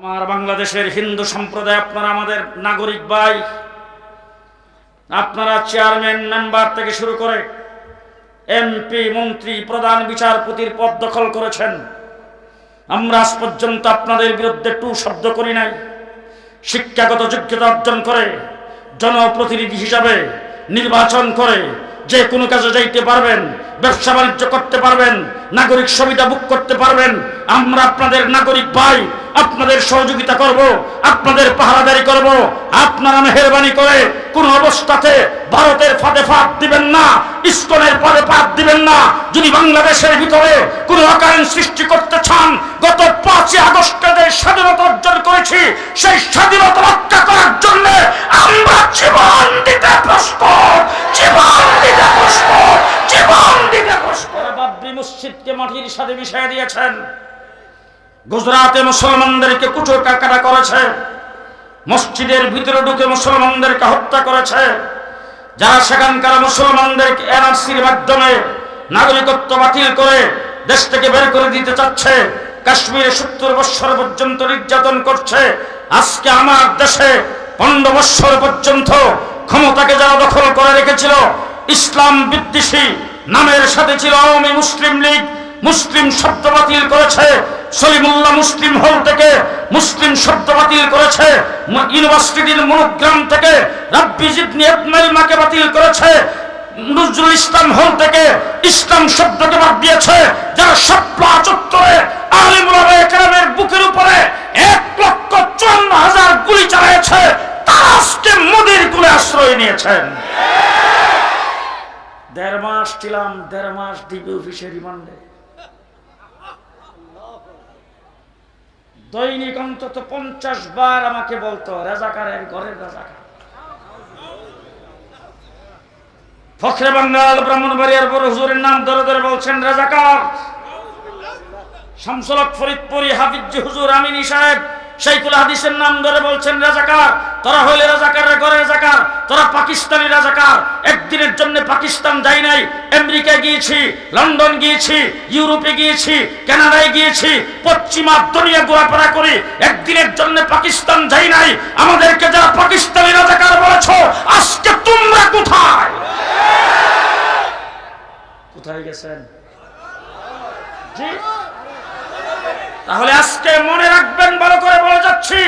আমার বাংলাদেশের হিন্দু সম্প্রদায়, আপনারা আমাদের নাগরিক ভাই, আপনারা চেয়ারম্যান মেম্বার থেকে শুরু করে এমপি, মন্ত্রী, প্রধান বিচারপতির পদ দখল করেছেন। আমরা আজ পর্যন্ত আপনাদের বিরুদ্ধে টু শব্দ করি নাই। শিক্ষাগত যোগ্যতা অর্জন করে জনপ্রতিনিধি হিসাবে নির্বাচন করে যে কোনো কাজে যাইতে পারবেন, ব্যবসা বাণিজ্য করতে পারবেন, নাগরিক সুবিধা ভোগ করতে পারবেন। আমরা আপনাদের নাগরিক ভাই, আপনাদের সহযোগিতা করব, আপনাদের পাহারাদারি করব। আপনারা মেহেরবানি করে কোন অবস্থাতে ভারতের ফাঁদে ফাঁদ দিবেন না, ইসকনের ফাঁদে ফাঁদ দিবেন না। যদি বাংলাদেশের ভিতরে কোন অকারণ সৃষ্টি করতে চান, গত 5 আগস্টে যে স্বাধীনতা অর্জন করেছি, সেই স্বাধীনতা রক্ষা করার জন্য আমরা জীবন দিতে প্রস্তুত, জীবন দিতে প্রস্তুত, জীবন দিতে প্রস্তুত। বাবরি মসজিদকে মাটির সাথে মিশিয়ে দিয়েছেন। গুজরাটে মুসলমানদেরকে কুচো কাটা করেছে, মসজিদের ভিতরে ঢুকে মুসলমানদেরকে হত্যা করেছে। যারা সেখানকার মুসলমানদেরকে এনআরসির মাধ্যমে নাগরিকত্ব বাতিল করে দেশ থেকে বের করে দিতে চাচ্ছে, কাশ্মীরে 70 বছর পর্যন্ত নির্যাতন করছে। আজকে আমার দেশে 15 বছর পর্যন্ত ক্ষমতাকে যারা দখল করে রেখেছিল, ইসলাম বিদ্বেষী নামের সাথে ছিল আওয়ামী মুসলিম লীগ, মুসলিম শব্দ বাতিল করেছে। সলিমুল্লাহ মুসলিম হল থেকে মুসলিম শব্দ বাতিল করেছে। ইউনিভার্সিটির মনোগ্রাম থেকে রাব্বি জিদনি ইবনাইলমাকে বাতিল করেছে। নজরুল ইসলাম হল থেকে ইসলাম শব্দকে বাদ দিয়েছে। যারা শাপলা চত্বরে আলেম ওলামায়ে কেরামের বুকের উপরে 1,54,000 গুলি চালিয়েছে, তারা আজকে মোদির কোলে আশ্রয় নিয়েছেন। 1.5 মাস ছিলাম, 1.5 মাস ডিবি অফিসের রিমান্ডে। দৈনিক অন্তত 50 বার আমাকে বলতো রাজাকারের ঘরের রাজাকার। ফখরে বাঙ্গাল ব্রাহ্মণবাড়িয়ার বড় হুজুরের নাম ধরে ধরে বলছেন রাজাকার। শামসুল হক ফরিদপুরি, হাফিজ হুজুর আমিনী সাহেব, শাইখুল হাদিসের নাম ধরে বলছেন রাজাকার। তোরা হইলে রাজাকারের ঘরে রাজাকার, তোরা পাকিস্তানি রাজাকার। একদিনের জন্য পাকিস্তান যাই নাই, আমেরিকায় গিয়েছি, লন্ডন গিয়েছি, ইউরোপে গিয়েছি, কানাডায় গিয়েছি, পশ্চিমা দুনিয়া ঘোরাফেরা করি। একদিনের জন্য পাকিস্তান যাই নাই। আমাদেরকে যারা পাকিস্তানি রাজাকার বলেছো, আজকে তোমরা কোথায়? কোথায় গেছেন? জি, তাহলে আজকে মনে রাখবেন, ভালো করে বলে যাচ্ছি,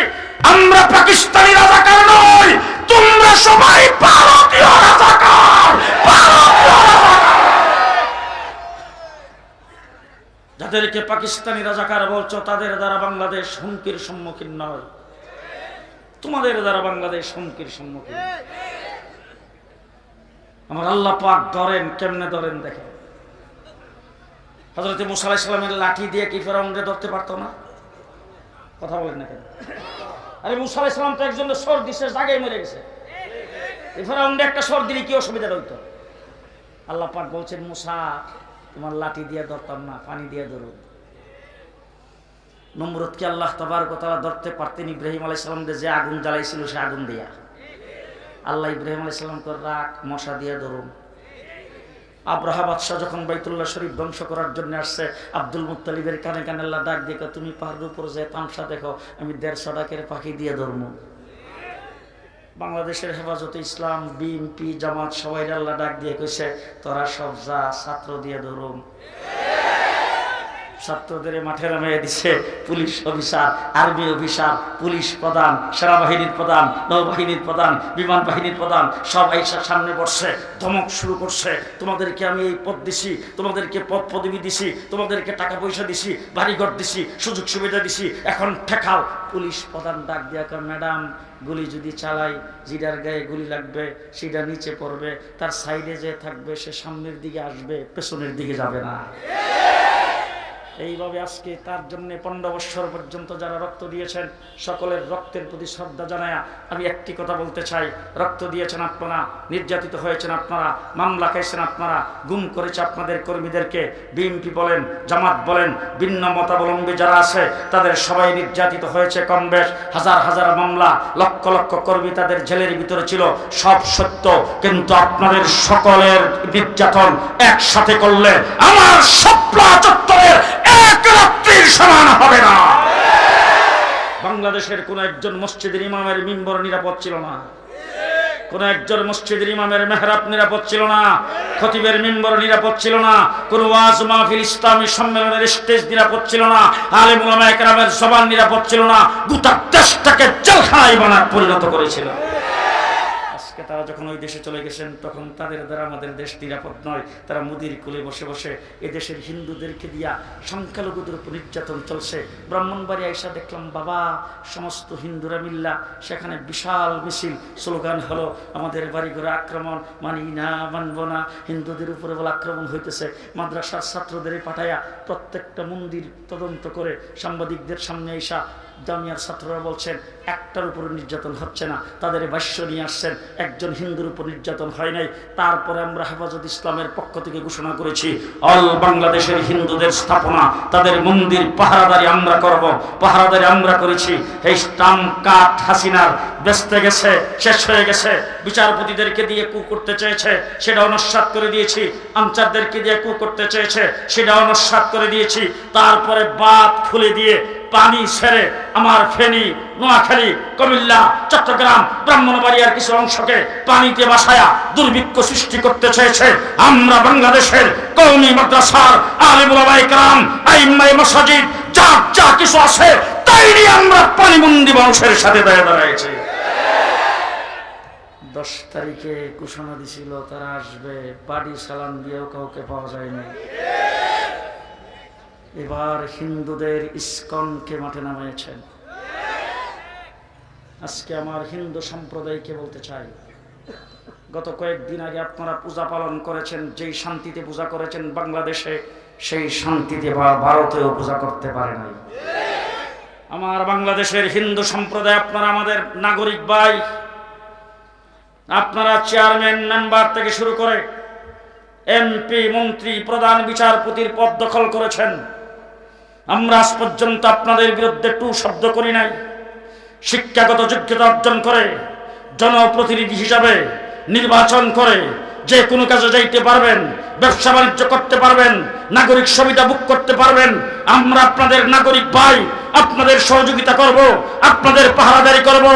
আমরা পাকিস্তানি রাজাকার নই, তোমরা সবাই ভারতীয় রাজাকার, ভারতীয় রাজাকার। যাদেরকে পাকিস্তানি রাজাকার বলছো, তাদের দ্বারা বাংলাদেশ হুমকির সম্মুখীন নয়, তোমাদের দ্বারা বাংলাদেশ হুমকির সম্মুখীন। আমার আল্লাহ পাক ধরেন, কেমনে ধরেন দেখেন। হযরত মুসা আলাইহিস সালামের লাঠি দিয়ে কি ফেরাউনকে ধরতে পারতো না? কথা বলেন না কেন? আরে মুসা আলাইহিস সালাম তো একজনের সর দিছে, জায়গায় মরে গেছে। এই ফেরাউনকে একটা সর দিলে কি অসুবিধা হইতো? আল্লাহ পাক বলছেন, মুসা তোমার লাঠি দিয়ে ধরতাম না, পানি দিয়ে ধরো। নমরুদকে আল্লাহ তাবারক ওয়া তাআলা ধরতে পারতেন ইব্রাহিম আলাইহিস সালামকে যে আগুন জ্বালাইছিল সে আগুন দিয়া। আল্লাহ ইব্রাহিম আলাইহিস সালামকে রাখ মশা দিয়ে ধরুন। আব্রাহা বাদশাহ যখন বাইতুল্লাহ শরীফ ধ্বংস করার জন্য আসছে, আব্দুল মুত্তালিবের কানে কানে আল্লাহ ডাক দেখো, তুমি পাহাড়ের উপর যে তামসা দেখো, আমি 150 টাকার পাখি দিয়ে ধরবো। বাংলাদেশের হেফাজতে ইসলাম, বিএনপি, জামাত সবাই আল্লাহ ডাক দিয়ে কইছে, তোরা সব যা ছাত্র দিয়ে ধরুন। ছাত্রদের মাঠে নামিয়ে দিছে police officer, army officer, police প্রধান, সেনাবাহিনীর প্রধান, নৌবাহিনীর প্রধান, বিমান বাহিনীর প্রধান, সব আইসা সামনে বসছে, ধমক শুরু করছে। তোমাদেরকে আমি এই পদ দিছি, তোমাদেরকে পদ পদবি দিছি, তোমাদেরকে টাকা পয়সা দিছি, বাড়িঘর দিছি, সুযোগ সুবিধা দিছি, এখন ঠেকাও। পুলিশ প্রধান ডাক দিয়া কয়, ম্যাডাম গুলি যদি চালাই, যেটার গায়ে গুলি লাগবে সেটা নিচে পড়বে, তার সাইডে যে থাকবে সে সামনের দিকে আসবে, পেছনের দিকে যাবে না। এইভাবে আজকে তার জন্য 15 বছর পর্যন্ত যারা রক্ত দিয়েছেন, সকলের রক্তের প্রতি শ্রদ্ধা জানায়া আমি একটি কথা বলতে চাই। রক্ত দিয়েছেন আপনারা, নির্যাতিত হয়েছেন আপনারা, মামলা খাইছেন আপনারা, গুম করেছে আপনাদের কর্মীদেরকে। বিএনপি বলেন, জামাত বলেন, ভিন্ন মতাবলম্বী যারা আছে তাদের সবাই নির্যাতিত হয়েছে কম বেশ। হাজার হাজার মামলা, লক্ষ লক্ষ কর্মী তাদের জেলের ভিতরে ছিল, সব সত্য। কিন্তু আপনাদের সকলের নির্যাতন একসাথে করলে আমার শাপলা চত্বরের এক রাত্রির সমান হবে না। বাংলাদেশের কোন একজন মসজিদের ইমামের মিম্বর নিরাপদ ছিল না, কোন একজন মসজিদের ইমামের মেহরাব নিরাপদ ছিল না, খতিবের মিম্বর নিরাপদ ছিল না, কোন ওয়াজ মাহফিল ইসলামী সম্মেলনের স্টেজ নিরাপদ ছিল না, আলেম উলামায়ে কেরামের জবান নিরাপদ ছিল না, গোটা দেশটাকে জেলখানায় পরিণত করেছিল। আজকে তারা যখন ওই দেশে চলে গেছেন তখন তাদের দ্বারা আমাদের দেশ নিরাপদ নয়। তারা মুদির কোলে বসে বসে এদেশের হিন্দুদেরকে দিয়া সংখ্যালঘুদের উপর নির্যাতন চলছে। ব্রাহ্মণবাড়ি আইসা দেখলাম বাবা সমস্ত হিন্দুরা মিল্লা, সেখানে বিশাল মিছিল, স্লোগান হলো আমাদের বাড়িঘরে আক্রমণ, মানি না, মানব না, হিন্দুদের উপরে বলে আক্রমণ হইতেছে। মাদ্রাসার ছাত্রদের পাঠাইয়া প্রত্যেকটা মন্দির তদন্ত করে সাংবাদিকদের সামনে আইসা জামিয়ার ছাত্ররা বলছেন একটার উপর নির্যাতন হচ্ছে না, তাদের ভাষ্য নিয়ে আসছেন একজন হিন্দুর উপর নির্যাতন হয় নাই। তারপরে আমরা হেফাজত ইসলামের পক্ষ থেকে ঘোষণা করেছি অল বাংলাদেশের হিন্দুদের স্থাপনা, তাদের মন্দির পাহারাদারি আমরা করব, পাহারাদারি আমরা করেছি। এই স্টাম্প কাট হাসিনার বেচতে গেছে, শেষ হয়ে গেছে। বিচারপতিদেরকে দিয়ে কু করতে চেয়েছে, সেটাও নস্যাৎ করে দিয়েছি। আনসারদেরকে দিয়ে কু করতে চেয়েছে, সেটাও নস্যাৎ করে দিয়েছি। তারপরে বাঁধ খুলে দিয়ে পানি ছেড়ে আমার ফেনী, নোয়াখালী, কুমিল্লা, চট্টগ্রাম, ব্রাহ্মণবাড়িয়ার কিছু অংশকে পানিতে ভাসায়া দুর্ভিক্ষ সৃষ্টি করতে চেয়েছে। আমরা বাংলাদেশের কওমি মাদ্রাসার আলেম উলামায়ে কেরাম, আইম্মায়ে মাসাজিদ যা যা কিছু আছে তাই নিয়ে আমরা পানিবন্দী মানুষের সাথে দাঁড়িয়েছি। 10 তারিখে ঘোষণা দিছিল তারা আসবে, বাড়ি সালাম দিয়েও কাউকে পাওয়া যায়নি। এবার হিন্দুদের ইসকনকে মাঠে নামিয়েছেন। আজকে আমার হিন্দু সম্প্রদায়কে বলতে চাই, গত কয়েকদিন আগে আপনারা পূজা পালন করেছেন, যেই শান্তিতে পূজা করেছেন বাংলাদেশে, সেই শান্তিতে ভারতেও পূজা করতে পারে নাই। আমার বাংলাদেশের হিন্দু সম্প্রদায়, আপনারা আমাদের নাগরিক ভাই, আপনারা চেয়ারম্যান মেম্বার থেকে শুরু করে এমপি, মন্ত্রী, প্রধান বিচারপতির পদ দখল করেছেন। আমরা আজ পর্যন্ত আপনাদের বিরুদ্ধে টু শব্দ করি নাই। শিক্ষাগত যোগ্যতা অর্জন করে জনপ্রতিনিধি হিসাবে নির্বাচন করে যে কোনো কাজে যাইতে পারবেন, ব্যবসা বাণিজ্য করতে পারবেন, নাগরিক সুবিধা ভোগ করতে পারবেন। আমরা আপনাদের নাগরিক ভাই, আপনাদের সহযোগিতা করব, আপনাদের পাহারাদারি করব।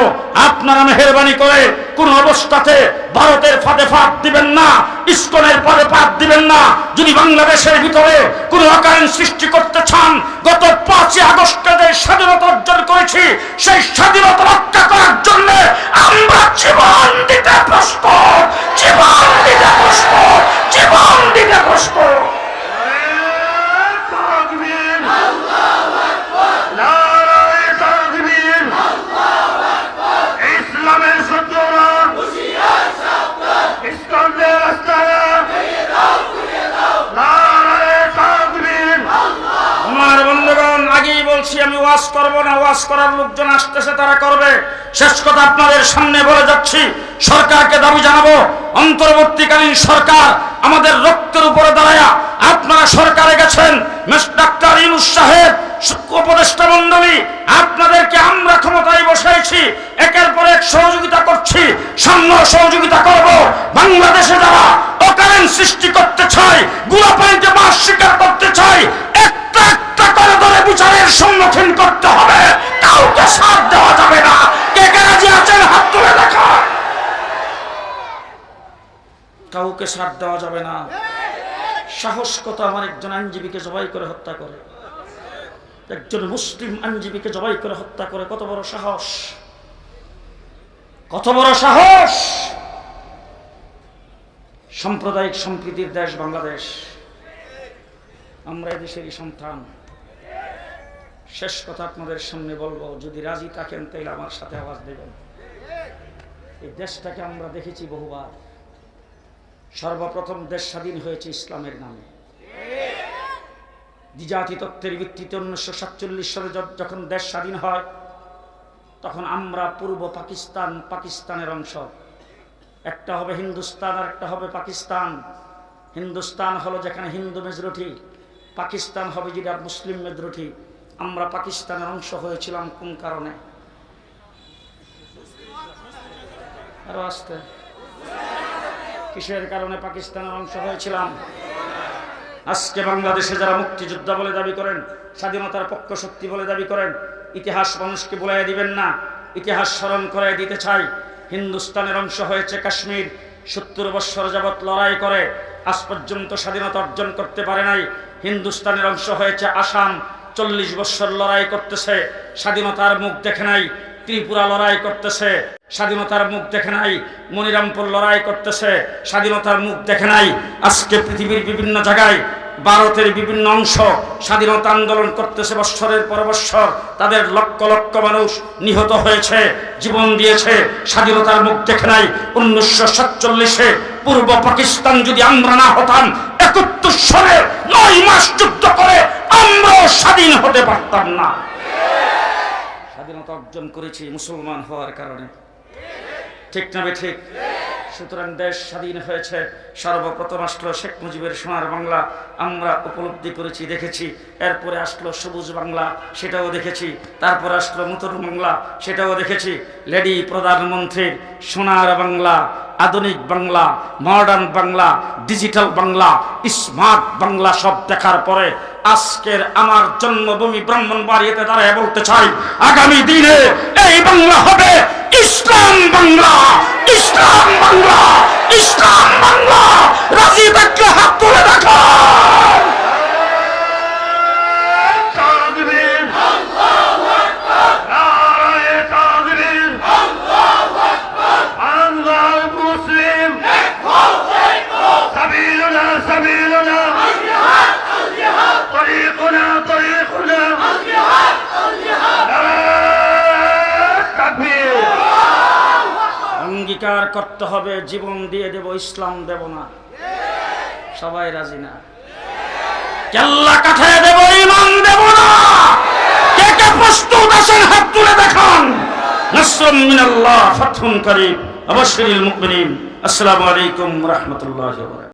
আপনারা মেহেরবানি করে কোন অবস্থাতে ভারতের ফাঁদে ফাঁদ দিবেন না, ইসকনের ফাঁদে ফাঁদ দিবেন না। যদি বাংলাদেশের ভিতরে কোন অকারণ সৃষ্টি করতে চান, গত 5 আগস্টে যে স্বাধীনতা অর্জন করেছি, সেই স্বাধীনতা রক্ষা করার জন্য আমরা জীবন দিতে প্রস্তুত, জীবন দিতে প্রস্তুত, জীবন দিতে প্রস্তুত। আমি ওয়াজ করব না, ওয়াজ করার লোকজন আসতেছে, তারা করবে। শেষ কথা আপনাদের সামনে বলে যাচ্ছি, সরকারকে দাবি জানাবো, অন্তর্বর্তীকালীন সরকার আমাদের রক্তের উপরে দাঁড়ায়া, আপনারা সরকারে গেছেন, ডাক্তার ইউনূস সাহেব, উপদেষ্টা মণ্ডলী, আপনাদেরকে আমরা ক্ষমতায় বসাইছি, একের পর এক সহযোগিতা করছি, সামনে সহযোগিতা করব। বাংলাদেশে যারা অকারণ সৃষ্টি করতে চায়, গুলা পানিতে মাছ শিকার করতে চায়, একটা একটা করে ধরে বিচারের সম্মুখীন করতে হবে, কাউকে সাথ দেওয়া যাবে না। কে কে রাজি আছেন হাত তুলে দেখা। কাউকে সাথ দেওয়া যাবে না। সাহস কত আমার একজন আইনজীবীকে জবাই করে হত্যা করে, একজন মুসলিম আইনজীবীকে জবাই করে হত্যা করে, কত বড় সাহস, কত বড় সাহস। সাম্প্রদায়িক সম্প্রীতির দেশ বাংলাদেশ, আমরা এদেশেরই সন্তান। শেষ কথা আপনাদের সামনে বলবো, যদি রাজি থাকেন তাহলে আমার সাথে আওয়াজ দেবেন। এই দেশটাকে আমরা দেখেছি বহুবার। সর্বপ্রথম দেশ স্বাধীন হয়েছে ইসলামের নামে, দ্বিজাতি তত্ত্বের ভিত্তিতে 1947 সালে যখন দেশ স্বাধীন হয়, তখন আমরা পূর্ব পাকিস্তান, পাকিস্তানের অংশ, একটা হবে হিন্দুস্তান আর একটা হবে পাকিস্তান। হিন্দুস্তান হলো যেখানে হিন্দু মেজরিটি, পাকিস্তান হবে যেটা মুসলিম মেজরিটি। আমরা পাকিস্তানের অংশ হয়েছিলাম কোন কারণে? আরো আসতে, কিসের কারণে পাকিস্তানের অংশ হয়েছিলাম? আজকে বাংলাদেশে যারা মুক্তিযোদ্ধা বলে দাবি করেন, স্বাধীনতার পক্ষ শক্তি বলে দাবি করেন, ইতিহাস মানুষকে বলে দিবেন না, ইতিহাস স্মরণ করে দিতে চাই। হিন্দুস্তানের অংশ হয়েছে কাশ্মীর, 70 বৎসর যাবৎ লড়াই করে আজ পর্যন্ত স্বাধীনতা অর্জন করতে পারে নাই। হিন্দুস্তানের অংশ হয়েছে আসাম, 40 বৎসর লড়াই করতেছে, স্বাধীনতার মুখ দেখে নাই। ত্রিপুরা লড়াই করতেছে, স্বাধীনতার মুখ দেখে নাই। মনিরামপুর লড়াই করতেছে, স্বাধীনতার মুখ দেখে নাই। আজকে পৃথিবীর বিভিন্ন জায়গায়, ভারতের বিভিন্ন অংশ স্বাধীনতা আন্দোলন করতেছে বৎসরের পর বৎসর। তাদের লক্ষ লক্ষ মানুষ নিহত হয়েছে, জীবন দিয়েছে, স্বাধীনতার মুখ দেখে নাই। 1947-এ পূর্ব পাকিস্তান যদি আমরা না হতাম, 71 সনের 9 মাস যুদ্ধ করে আমরাও স্বাধীন হতে পারতাম না। স্বাধীনতা অর্জন করেছি মুসলমান হওয়ার কারণে, ঠিক না ঠিক? সুতরাং দেশ স্বাধীন হয়েছে, সর্বপ্রথম আসলো শেখ মুজিবের সোনার বাংলা, আমরা উপলব্ধি করেছি, দেখেছি। এরপরে আসলো সবুজ বাংলা, সেটাও দেখেছি। তারপরে আসলো নতুন বাংলা, সেটাও দেখেছি। লেডি প্রধানমন্ত্রীর সোনার বাংলা, আধুনিক Bangla, modern Bangla, digital Bangla, smart Bangla সব দেখার পরে আজকের আমার জন্মভূমি ব্রাহ্মণবাড়িয়াতে দাঁড়ায় বলতে চাই, আগামী দিনে এই বাংলা হবে ইসলাম বাংলা, ইসলাম বাংলা, ইসলাম বাংলা। রাজি থাকলে হাত তুলে দেখান। অঙ্গীকার করতে হবে, জীবন দিয়ে দেব, ইসলাম দেব না। সবাই রাজি না? কেল্লা কাঠায় দেব, ইমান দেব না। কে কে প্রস্তুত আছেন হাত তুলে দেখান। নাসরুম মিনাল্লাহ, ফাতহুন করিম, ওয়াবাশশিরিল মুমিনিন। আসসালামু আলাইকুম ওয়া রাহমাতুল্লাহি ওয়া বারাকাতুহু।